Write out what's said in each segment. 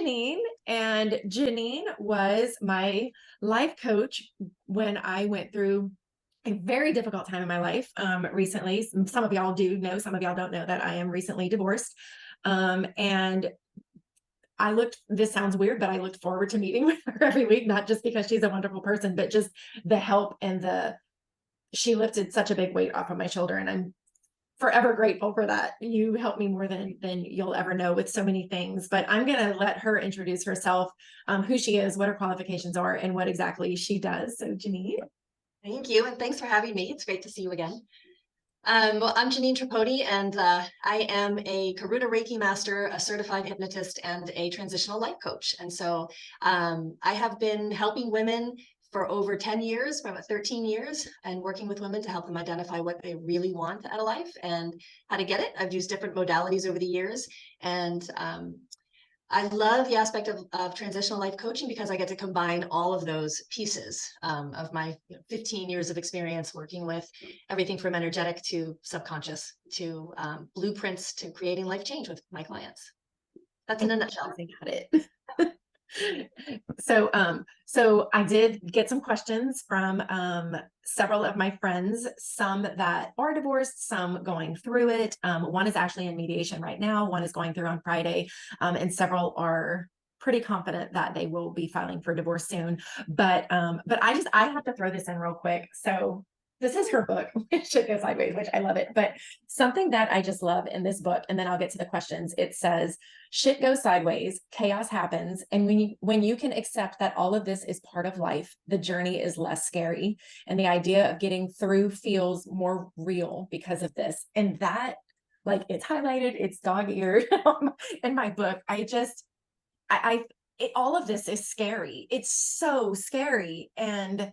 Jeanine, and Jeanine was my life coach when I went through a very difficult time in my life recently. Some of y'all do know, some of y'all don't know that I am recently divorced. And this sounds weird, but I looked forward to meeting with her every week, not just because she's a wonderful person, but just the help and she lifted such a big weight off of my shoulder. And I'm forever grateful for that. You helped me more than you'll ever know with so many things, but I'm going to let her introduce herself, who she is, what her qualifications are, and what exactly she does. So Jeanine. Thank you. And thanks for having me. It's great to see you again. Well, I'm Jeanine Tripodi, and I am a Karuna Reiki master, a certified hypnotist, and a transitional life coach. And so I have been helping women for over 10 years, for about 13 years, and working with women to help them identify what they really want out of life and how to get it. I've used different modalities over the years, and I love the aspect of transitional life coaching because I get to combine all of those pieces of my 15 years of experience working with everything from energetic to subconscious to blueprints to creating life change with my clients. That's in a nutshell. I got it. So I did get some questions from several of my friends, some that are divorced, some going through it. One is actually in mediation right now. One is going through on Friday, and several are pretty confident that they will be filing for divorce soon. But I have to throw this in real quick. So this is her book, Shit Goes Sideways, which I love it. But something that I just love in this book, and then I'll get to the questions, it says, shit goes sideways, chaos happens. And when you can accept that all of this is part of life, the journey is less scary. And the idea of getting through feels more real because of this. And that, like, it's highlighted, it's dog-eared in my book. All of this is scary. It's so scary. And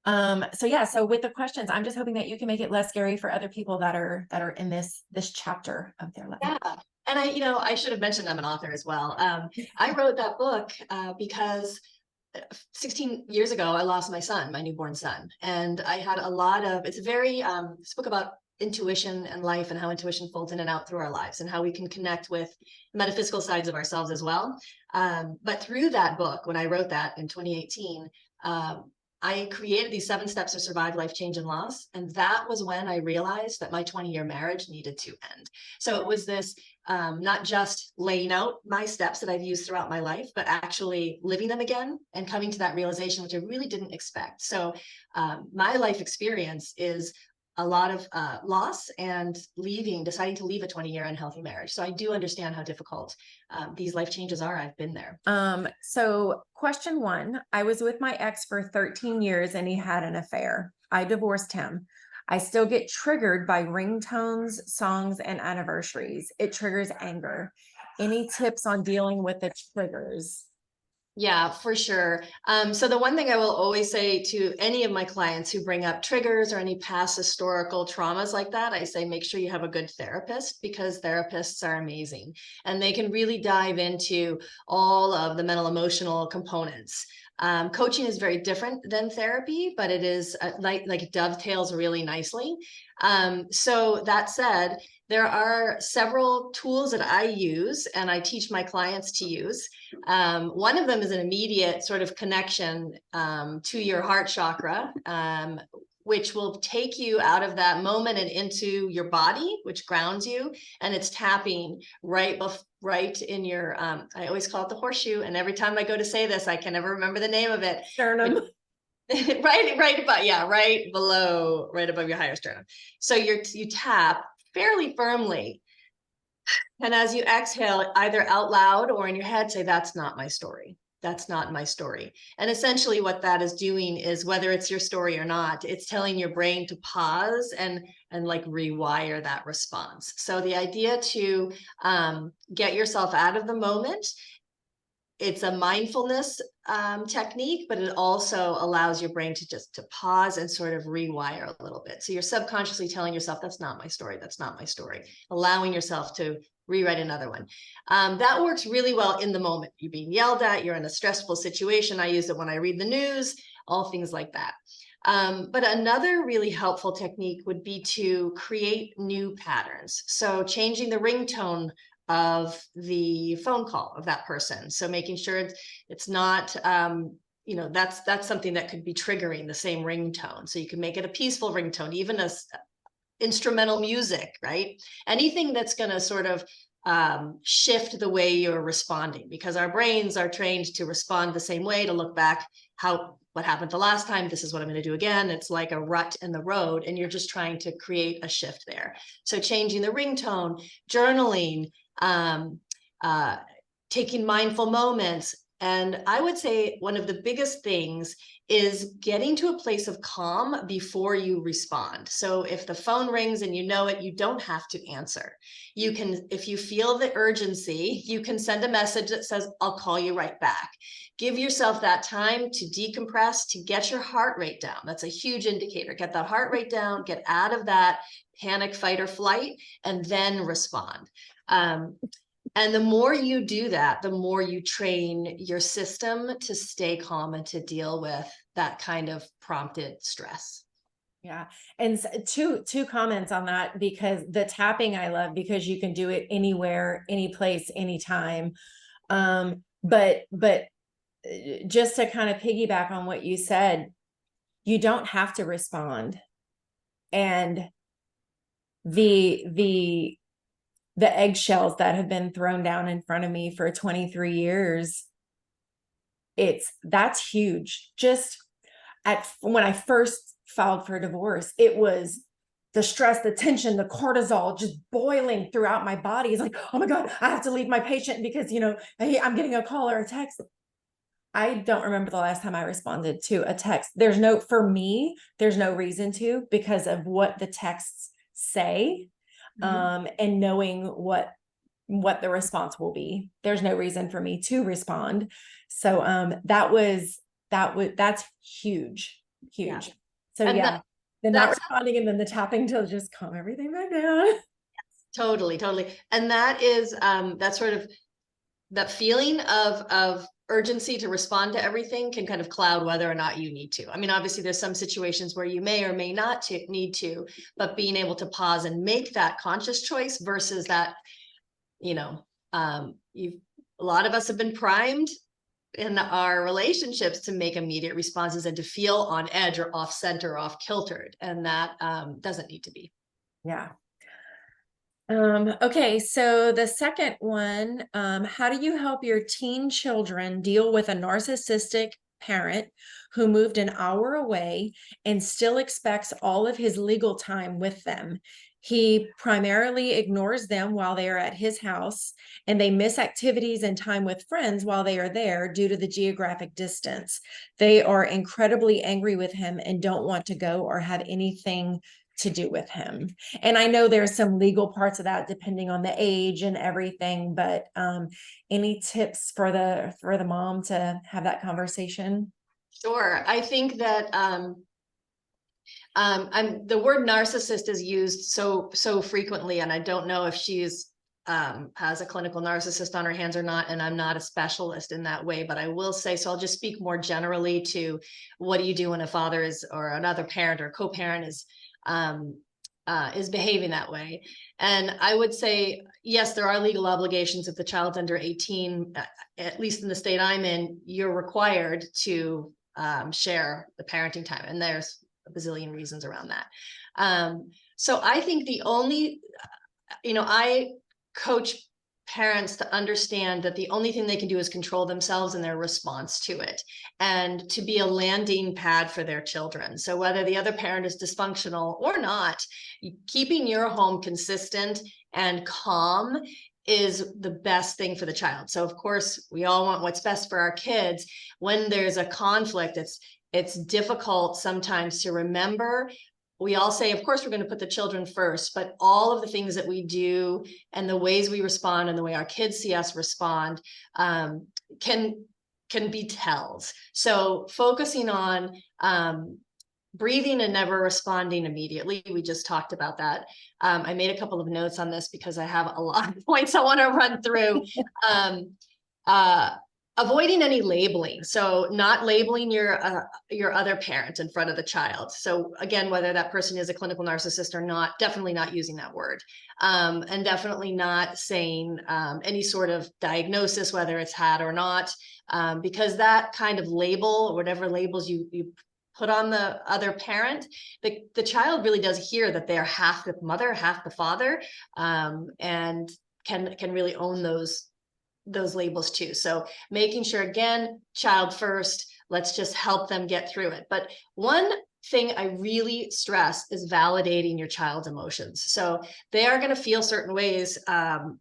so with the questions, I'm just hoping that you can make it less scary for other people that are in this chapter of their life. Yeah. And I should have mentioned I'm an author as well. I wrote that book because 16 years ago, I lost my son, my newborn son. And I had it's a very, this book about intuition and life and how intuition folds in and out through our lives and how we can connect with metaphysical sides of ourselves as well. But through that book, when I wrote that in 2018, I created these 7 steps to survive life change and loss. And that was when I realized that my 20-year marriage needed to end. So it was this, not just laying out my steps that I've used throughout my life, but actually living them again and coming to that realization, which I really didn't expect. So my life experience is a lot of loss and deciding to leave a 20-year unhealthy marriage. So I do understand how difficult these life changes are. I've been there. So question 1, I was with my ex for 13 years and he had an affair. I divorced him. I still get triggered by ringtones, songs, and anniversaries. It triggers anger. Any tips on dealing with the triggers? Yeah, for sure. So the one thing I will always say to any of my clients who bring up triggers or any past historical traumas like that, I say, make sure you have a good therapist, because therapists are amazing and they can really dive into all of the mental emotional components. Coaching is very different than therapy, but it is like dovetails really nicely. So that said, there are several tools that I use and I teach my clients to use. One of them is an immediate sort of connection to your heart chakra, which will take you out of that moment and into your body, which grounds you. And it's tapping right in your, I always call it the horseshoe. And every time I go to say this, I can never remember the name of it. Sternum. right below, right above your higher sternum. So you tap fairly firmly. And as you exhale, either out loud or in your head, say, that's not my story. That's not my story. And essentially what that is doing is, whether it's your story or not, it's telling your brain to pause and like rewire that response. So the idea to get yourself out of the moment, it's a mindfulness technique, but it also allows your brain to pause and sort of rewire a little bit. So you're subconsciously telling yourself, that's not my story. That's not my story. Allowing yourself to rewrite another one. That works really well in the moment. You're being yelled at, you're in a stressful situation. I use it when I read the news, all things like that. But another really helpful technique would be to create new patterns. So changing the ringtone of the phone call of that person. So making sure it's not, you know, that's something that could be triggering the same ringtone. So you can make it a peaceful ringtone, even a instrumental music, right? Anything that's going to sort of shift the way you're responding, because our brains are trained to respond the same way, to look back what happened the last time, this is what I'm going to do again. It's like a rut in the road, and you're just trying to create a shift there. So changing the ringtone, journaling, taking mindful moments. And I would say one of the biggest things is getting to a place of calm before you respond. So if the phone rings and you know it, you don't have to answer. You can, if you feel the urgency, you can send a message that says, I'll call you right back. Give yourself that time to decompress, to get your heart rate down. That's a huge indicator. Get that heart rate down, get out of that panic, fight, or flight, and then respond. And the more you do that, the more you train your system to stay calm and to deal with that kind of prompted stress. Yeah. And two comments on that, because the tapping I love, because you can do it anywhere, any place, anytime. But just to kind of piggyback on what you said, you don't have to respond. And the eggshells that have been thrown down in front of me for 23 years, that's huge. Just when I first filed for divorce, it was the stress, the tension, the cortisol just boiling throughout my body. It's like, oh my God, I have to leave my patient because, you know, hey, I'm getting a call or a text. I don't remember the last time I responded to a text. For me, there's no reason to, because of what the texts say. And knowing what the response will be. There's no reason for me to respond. So that's huge. Yeah. So and yeah, the not responding and then the tapping to just calm everything back down. Totally. And that is that sort of that feeling of urgency to respond to everything can kind of cloud whether or not you need to. I mean, obviously there's some situations where you may or may not need to, but being able to pause and make that conscious choice versus that, you know, a lot of us have been primed in our relationships to make immediate responses and to feel on edge or off center, off kiltered. And that doesn't need to be. Yeah. Okay, so the second one, how do you help your teen children deal with a narcissistic parent who moved an hour away and still expects all of his legal time with them? He primarily ignores them while they are at his house, and they miss activities and time with friends while they are there due to the geographic distance. They are incredibly angry with him and don't want to go or have anything to do with him. And I know there's some legal parts of that depending on the age and everything, but any tips for the mom to have that conversation? Sure. I think that the word narcissist is used so frequently, and I don't know if she's has a clinical narcissist on her hands or not, and I'm not a specialist in that way, but I will say, so I'll just speak more generally to what do you do when a father is, or another parent or co-parent is behaving that way. And I would say, yes, there are legal obligations. If the child's under 18, at least in the state I'm in, you're required to share the parenting time. And there's a bazillion reasons around that. So I think the only, I coach parents to understand that the only thing they can do is control themselves and their response to it, and to be a landing pad for their children. So whether the other parent is dysfunctional or not, keeping your home consistent and calm is the best thing for the child. So of course, we all want what's best for our kids. When there's a conflict, it's difficult sometimes to remember. We all say, of course, we're going to put the children first, but all of the things that we do and the ways we respond and the way our kids see us respond can be tells. So focusing on breathing and never responding immediately. We just talked about that. I made a couple of notes on this because I have a lot of points I want to run through. avoiding any labeling. So not labeling your other parent in front of the child. So again, whether that person is a clinical narcissist or not, definitely not using that word. And definitely not saying any sort of diagnosis, whether it's had or not, because that kind of label, or whatever labels you put on the other parent, the child really does hear that they're half the mother, half the father, and can really own those labels too. So making sure, again, child first, let's just help them get through it. But one thing I really stress is validating your child's emotions. So they are going to feel certain ways, and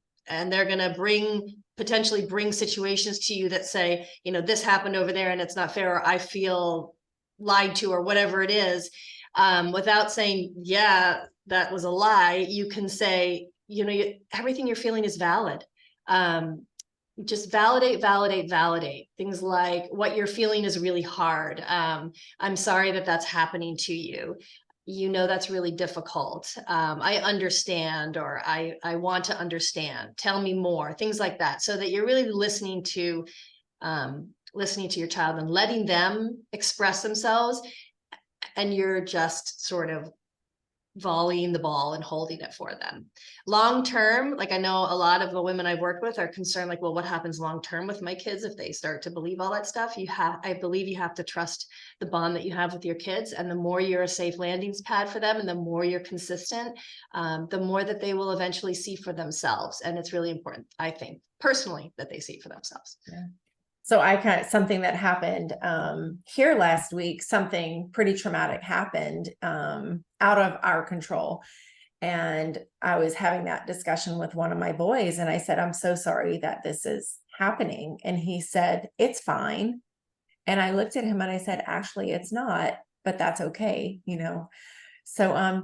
they're going to potentially bring situations to you that say, this happened over there and it's not fair, or I feel lied to, or whatever it is. Without saying, yeah, that was a lie, you can say, everything you're feeling is valid. Just validate things like, what you're feeling is really hard. I'm sorry that that's happening to you. That's really difficult. I understand, or I want to understand. Tell me more, things like that. So that you're really listening to your child and letting them express themselves. And you're just sort of volleying the ball and holding it for them. Long term, like I know a lot of the women I've worked with are concerned, like, well, what happens long term with my kids if they start to believe all that stuff? I believe you have to trust the bond that you have with your kids. And the more you're a safe landing pad for them, and the more you're consistent, the more that they will eventually see for themselves. And it's really important, I think, personally, that they see for themselves. Yeah. So something that happened here last week, something pretty traumatic happened out of our control. And I was having that discussion with one of my boys, and I said, I'm so sorry that this is happening. And he said, it's fine. And I looked at him and I said, actually, it's not, but that's okay. So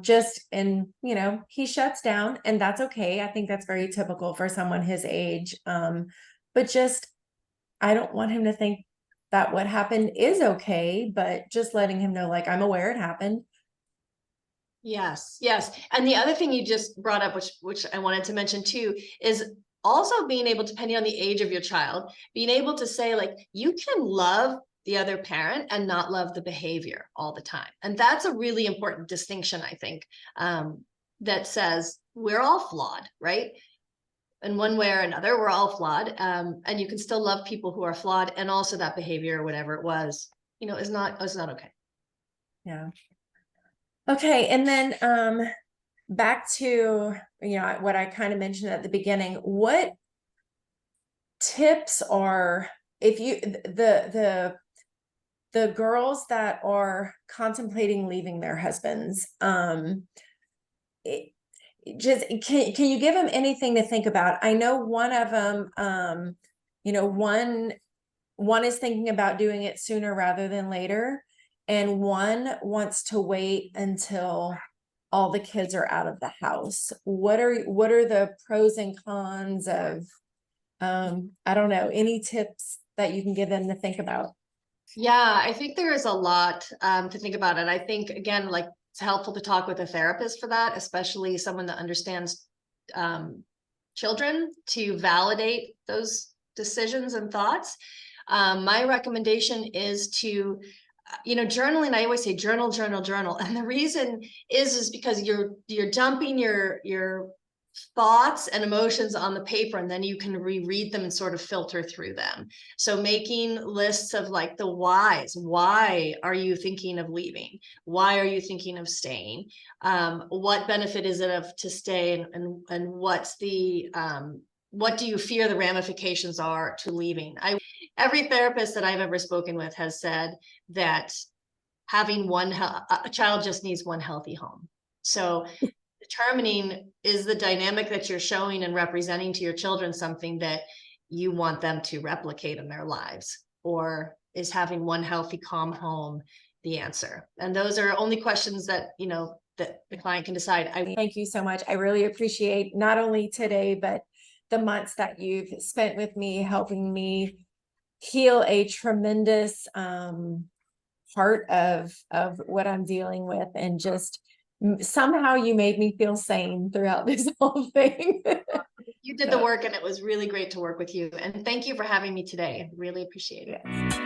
he shuts down, and that's okay. I think that's very typical for someone his age. But just, I don't want him to think that what happened is okay, but just letting him know, like, I'm aware it happened. Yes. And the other thing you just brought up, which I wanted to mention too, is also being able, depending on the age of your child, being able to say, like, you can love the other parent and not love the behavior all the time. And that's a really important distinction, I think, that says we're all flawed, right? In one way or another, we're all flawed. And you can still love people who are flawed, and also that behavior or whatever it was, is not okay. Yeah. Okay. And then back to, what I kind of mentioned at the beginning, what tips are, if you, the girls that are contemplating leaving their husbands, just can you give them anything to think about? I know one of them, one is thinking about doing it sooner rather than later, and one wants to wait until all the kids are out of the house. What are the pros and cons of, I don't know, any tips that you can give them to think about? Yeah, I think there is a lot to think about. And I think, again, like, it's helpful to talk with a therapist for that, especially someone that understands children, to validate those decisions and thoughts. My recommendation is to, journaling. I always say journal. And the reason is because you're dumping your thoughts and emotions on the paper, and then you can reread them and sort of filter through them. So making lists of, like, the whys. Why are you thinking of leaving? Why are you thinking of staying? What benefit is it to stay, and what's the what do you fear the ramifications are to leaving? Every therapist that I've ever spoken with has said that having a child just needs one healthy home. So determining, is the dynamic that you're showing and representing to your children something that you want them to replicate in their lives, or is having one healthy, calm home the answer? And those are only questions that that the client can decide. Thank you so much. I really appreciate not only today, but the months that you've spent with me, helping me heal a tremendous part of what I'm dealing with, and just somehow you made me feel sane throughout this whole thing. You did the work, and it was really great to work with you. And thank you for having me today. I really appreciate it. Yes.